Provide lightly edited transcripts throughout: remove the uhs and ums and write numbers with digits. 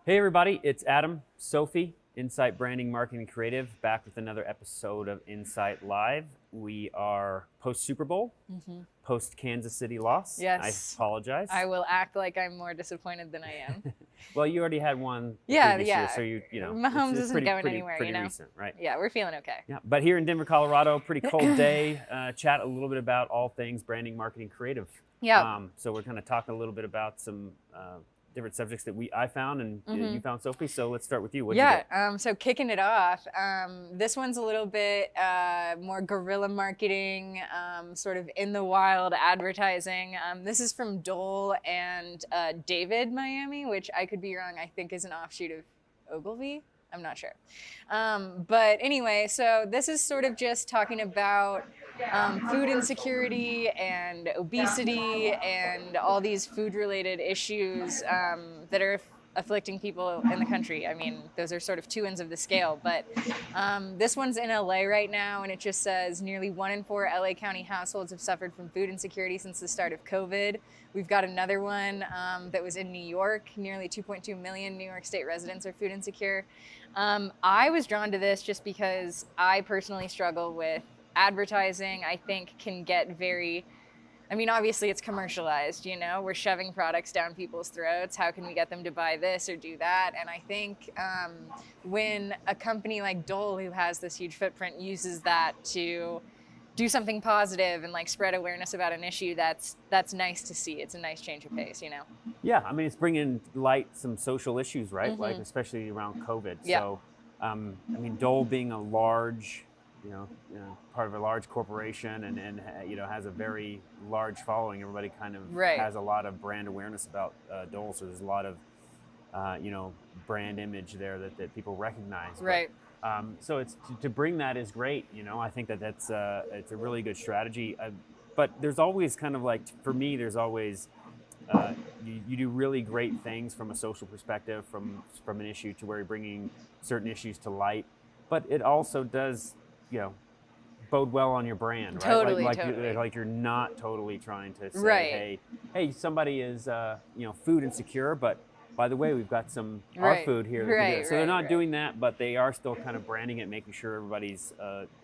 Hey everybody, it's Adam, Sophie, Encite Branding, Marketing, Creative, back with another episode of Encite Live. We are post Super Bowl, post Kansas City loss. Yes. I apologize. I will act like I'm more disappointed than I am. Well, you already had one the Yeah, previous yeah. year, so you know Mahomes it's isn't pretty, going pretty, anywhere, pretty you know? recent, right? Yeah, we're feeling okay. Yeah, but here in Denver, Colorado, pretty cold day. Chat a little bit about all things branding, marketing, creative. Yeah. So we're kind of talking a little bit about some different subjects that I found and you found, Sophie. So let's start with you. What'd you get? So kicking it off, this one's a little bit more guerrilla marketing, sort of in the wild advertising. This is from Dole and David Miami, which I could be wrong, I think is an offshoot of Ogilvy. I'm not sure. But anyway, so this is sort of just talking about food insecurity and obesity and all these food-related issues that are afflicting people in the country. I mean, those are sort of two ends of the scale, but this one's in LA right now, and it just says nearly 1 in 4 LA County households have suffered from food insecurity since the start of COVID. We've got another one that was in New York. Nearly 2.2 million New York State residents are food insecure. I was drawn to this just because I personally struggle with advertising. I think can get very, I mean, obviously it's commercialized, you know, we're shoving products down people's throats. How can we get them to buy this or do that? And I think when a company like Dole, who has this huge footprint, uses that to do something positive and like spread awareness about an issue, that's nice to see. It's a nice change of pace, you know? Yeah, I mean, it's bringing light some social issues, right? Like especially around COVID. Yeah. So, I mean, Dole being a large, part of a large corporation and has a very large following. Everybody kind of has a lot of brand awareness about Dole. So there's a lot of, brand image there that people recognize. Right. So it's to bring that is great. I think that's it's a really good strategy. But there's always kind of like, for me, there's always, you do really great things from a social perspective, from an issue to where you're bringing certain issues to light. But it also does, bode well on your brand, right? Totally, like you're not totally trying to say, hey, somebody is, food insecure, but by the way, we've got some our food here. So they're not doing that, but they are still kind of branding it, making sure everybody's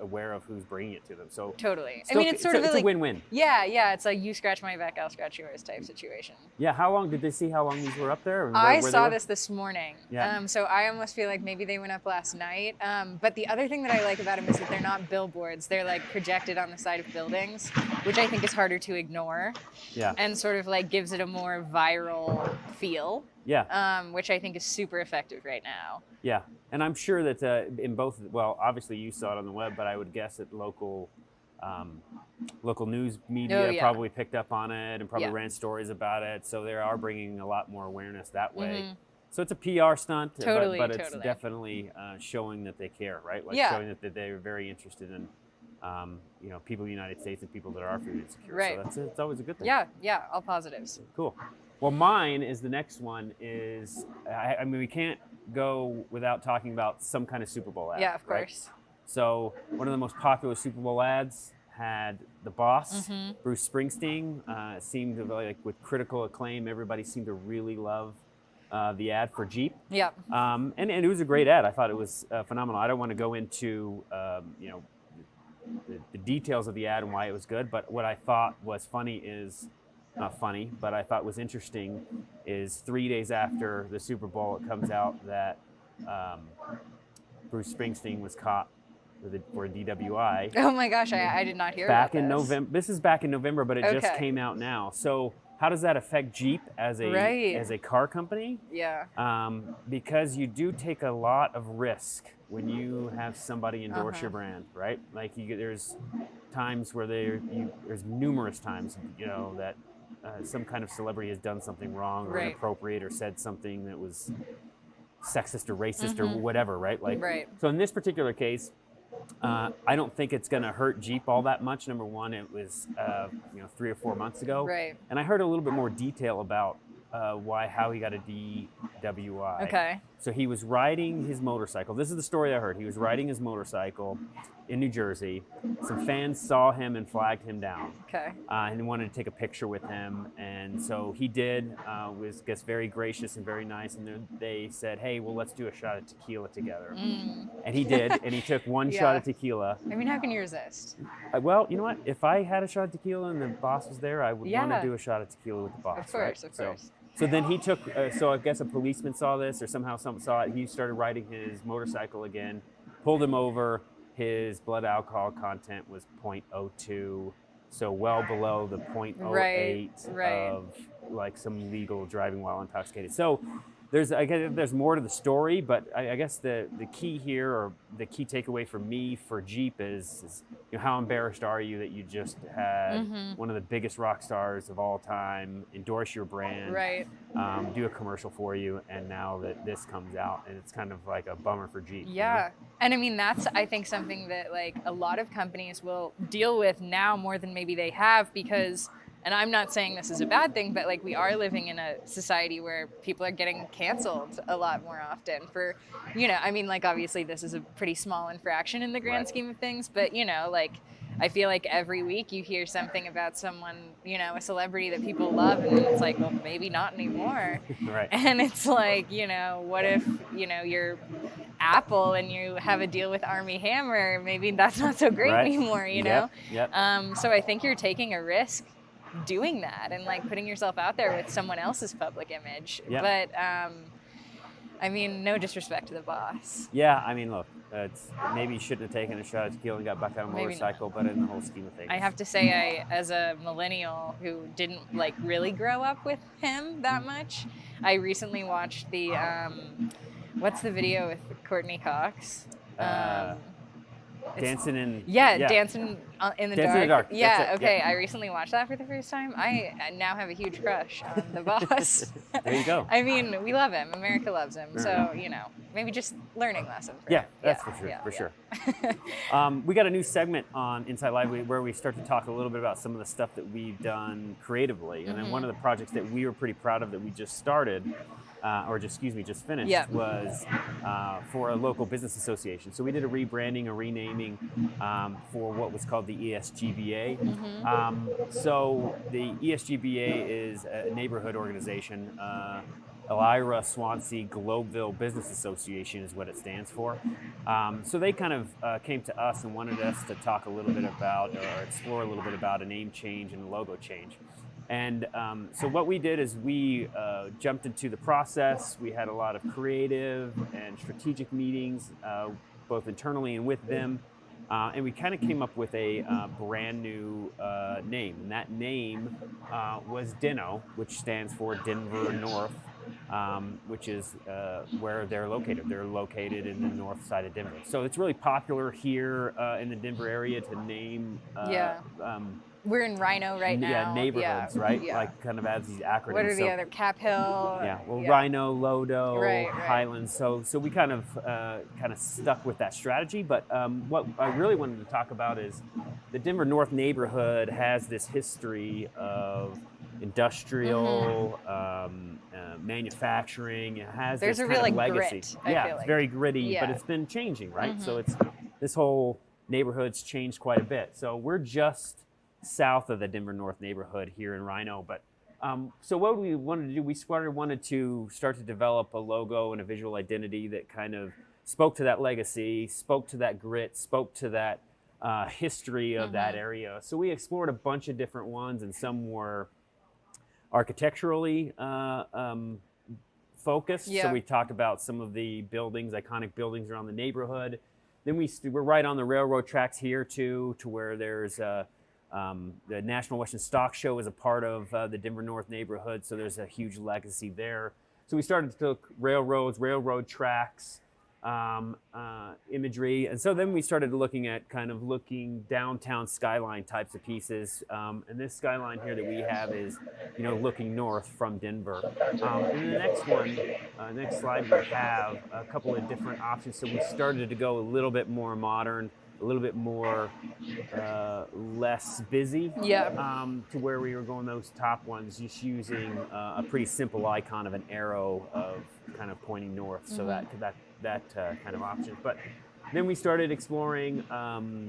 aware of who's bringing it to them. So totally. Still, I mean, it's sort of it's like a win-win. Yeah. It's like you scratch my back, I'll scratch yours type situation. Yeah. How long did they see? How long these were up there? I saw this morning. Yeah. So I almost feel like maybe they went up last night. But the other thing that I like about them is that they're not billboards. They're like projected on the side of buildings, which I think is harder to ignore. Yeah. And sort of like gives it a more viral feel. Yeah. Which I think is super effective right now. Yeah. And I'm sure that in both, well, obviously you saw it on the web, but I would guess that local news media probably picked up on it and probably ran stories about it. So they are bringing a lot more awareness that way. So it's a PR stunt, but it's definitely showing that they care, right? Like showing that they're very interested in, people in the United States and people that are food insecure. Right. So it's always a good thing. Yeah, all positives. Cool. Well, mine is the next one is, I mean, we can't go without talking about some kind of Super Bowl ad. Yeah, of right? course. So one of the most popular Super Bowl ads had the boss, Bruce Springsteen. Seemed to, like, with critical acclaim, everybody seemed to really love the ad for Jeep. Yeah. And it was a great ad. I thought it was phenomenal. I don't want to go into, the details of the ad and why it was good, but what I thought was funny is, not funny, but I thought was interesting is 3 days after the Super Bowl, it comes out that Bruce Springsteen was caught for a DWI. Oh my gosh, I did not hear about this. November. This is back in November, but it just came out now. So how does that affect Jeep as a car company? Yeah. Because you do take a lot of risk when you have somebody endorse your brand, right? Like there's times where there's numerous times, that some kind of celebrity has done something wrong or inappropriate or said something that was sexist or racist or whatever, right? So in this particular case, I don't think it's going to hurt Jeep all that much. Number one, it was 3 or 4 months ago, and I heard a little bit more detail about how he got a DWI. Okay. So he was riding his motorcycle. This is the story I heard. He was riding his motorcycle, in New Jersey. Some fans saw him and flagged him down. Okay. And wanted to take a picture with him, and so he did. Was gets very gracious and very nice, and they said, "Hey, well, let's do a shot of tequila together." And he did, and he took one shot of tequila. I mean, how can you resist? Well, you know what? If I had a shot of tequila and the boss was there, I would want to do a shot of tequila with the boss. Of course, right? of course. So then he took. So I guess a policeman saw this, or somehow someone saw it. He started riding his motorcycle again, pulled him over. His blood alcohol content was 0.02, so well below the 0.08 of like some legal driving while intoxicated. So I guess there's more to the story, but I guess the key here, or the key takeaway for me for Jeep is how embarrassed are you that you just had one of the biggest rock stars of all time endorse your brand, do a commercial for you, and now that this comes out, and it's kind of like a bummer for Jeep. Yeah. And I mean, that's, I think, something that like a lot of companies will deal with now more than maybe they have, because, and I'm not saying this is a bad thing, but like we are living in a society where people are getting canceled a lot more often for, I mean, like obviously this is a pretty small infraction in the grand scheme of things, but like I feel like every week you hear something about someone, a celebrity that people love, and it's like, well, maybe not anymore. And it's like, what if, you're Apple and you have a deal with Army Hammer, maybe that's not so great anymore, know? So I think you're taking a risk doing that and like putting yourself out there with someone else's public image. But I mean, no disrespect to the boss. Yeah, I mean, look, maybe you shouldn't have taken a shot of tequila and got back on a motorcycle, but in the whole scheme of things. I have to say, as a millennial who didn't like really grow up with him that much, I recently watched the, what's the video with Courtney Cox? Dancing in... Dancing in the Dancing Dark. in the Dark. Yeah, okay. I recently watched that for the first time. I now have a huge crush on the boss. There you go. I mean, we love him. America loves him. So, maybe just learning lessons. Yeah, that's for sure. We got a new segment on Encite Live where we start to talk a little bit about some of the stuff that we've done creatively. And then one of the projects that we were pretty proud of that we just started, just finished, was for a local business association. So we did a rebranding, a renaming for what was called the ESGBA. So the ESGBA is a neighborhood organization. Elira Swansea Globeville Business Association is what it stands for. So they kind of came to us and wanted us to talk a little bit about, or explore a little bit about a name change and a logo change. And so what we did is we jumped into the process. We had a lot of creative and strategic meetings, both internally and with them. And we kind of came up with a brand new name. And that name was DINO, which stands for Denver North, which is where they're located. They're located in the north side of Denver. So it's really popular here in the Denver area to name... We're in Rhino right now. Yeah, neighborhoods, right? Like kind of adds these acronyms. What are the other? Cap Hill. Rhino, Lodo, Highlands. So we kind of stuck with that strategy. But what I really wanted to talk about is the Denver North neighborhood has this history of industrial manufacturing. It has There's this a real kind of legacy. grit, I feel It's very gritty, but it's been changing, right? So it's this whole neighborhood's changed quite a bit. So we're just south of the Denver North neighborhood here in Rhino. But so what we wanted to do, we wanted to start to develop a logo and a visual identity that kind of spoke to that legacy, spoke to that grit, spoke to that history of that area. So we explored a bunch of different ones, and some were architecturally focused. So we talked about some of the buildings, iconic buildings around the neighborhood. Then we're right on the railroad tracks here too, to where there's the National Western Stock Show is a part of the Denver North neighborhood, so there's a huge legacy there. So we started to look railroads, railroad tracks, imagery, and so then we started looking at looking downtown skyline types of pieces. And this skyline here that we have is, looking north from Denver. And the next one, next slide, we have a couple of different options. So we started to go a little bit more modern, a little bit more less busy, to where we were going those top ones, just using a pretty simple icon of an arrow of kind of pointing north, so that kind of option. But then we started exploring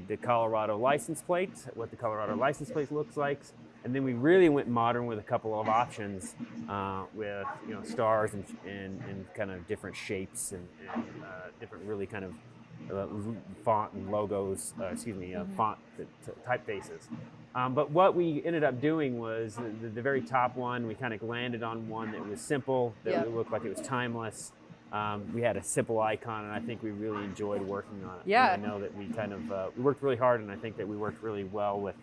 the Colorado license plate, what the Colorado license plate looks like, and then we really went modern with a couple of options with stars and kind of different shapes and different really kind of font and logos, font typefaces. But what we ended up doing was the very top one, we kind of landed on one that was simple, that looked like it was timeless. We had a simple icon, and I think we really enjoyed working on it. Yeah. And I know that we kind of we worked really hard, and I think that we worked really well with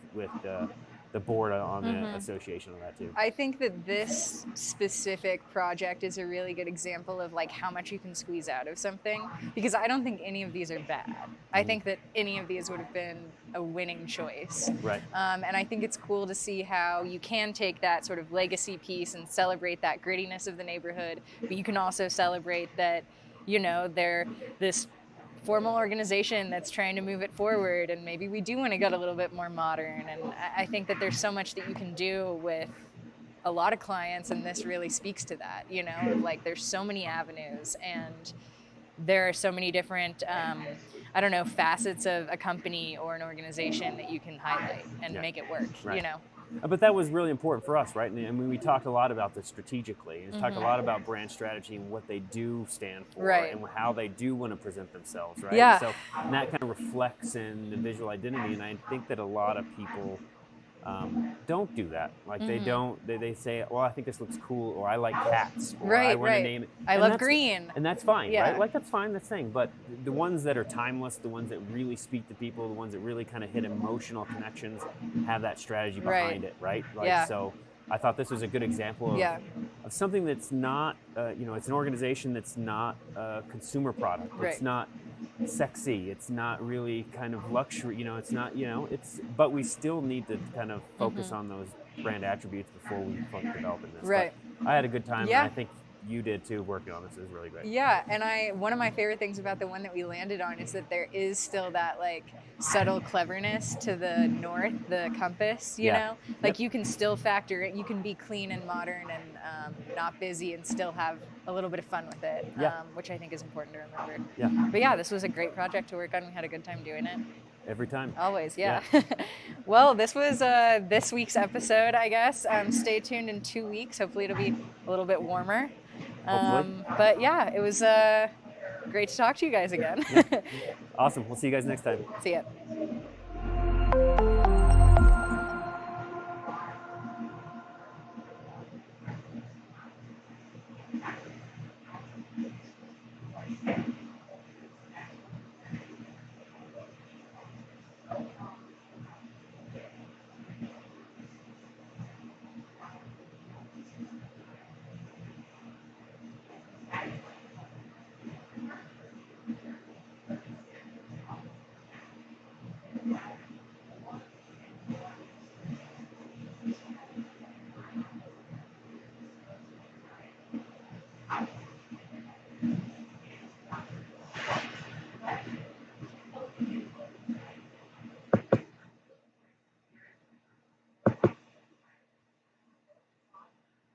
the board on the association of that too. I think that this specific project is a really good example of like how much you can squeeze out of something, because I don't think any of these are bad. I think that any of these would have been a winning choice. Right. And I think it's cool to see how you can take that sort of legacy piece and celebrate that grittiness of the neighborhood, but you can also celebrate that, they're this formal organization that's trying to move it forward, and maybe we do want to get a little bit more modern. And I think that there's so much that you can do with a lot of clients, and this really speaks to that, like there's so many avenues, and there are so many different facets of a company or an organization that you can highlight and make it work. Right. But that was really important for us, right? And I mean, we talked a lot about this strategically. We talked a lot about brand strategy and what they do stand for, and how they do want to present themselves, right? Yeah. So and that kind of reflects in the visual identity, and I think that a lot of people don't do that. Like they don't. They say, "Well, I think this looks cool," or "I like cats," or "I want to name it." I love green, and that's fine, right? Like that's fine. That's thing. But the ones that are timeless, the ones that really speak to people, the ones that really kind of hit emotional connections, have that strategy behind it, right? Like so. I thought this was a good example of something that's not, it's an organization that's not a consumer product. It's not sexy. It's not really kind of luxury. It's not, but we still need to kind of focus on those brand attributes before we develop in this. Right. But I had a good time, and I think you did too, working on this. It was really great. Yeah, and one of my favorite things about the one that we landed on is that there is still that like subtle cleverness to the north, the compass, you know? Like you can still factor it, you can be clean and modern and not busy and still have a little bit of fun with it, which I think is important to remember. Yeah. But yeah, this was a great project to work on. We had a good time doing it. Every time. Always, yeah. Well, this was this week's episode, I guess. Stay tuned in 2 weeks. Hopefully it'll be a little bit warmer. But yeah, it was great to talk to you guys again. Awesome. We'll see you guys next time. See ya.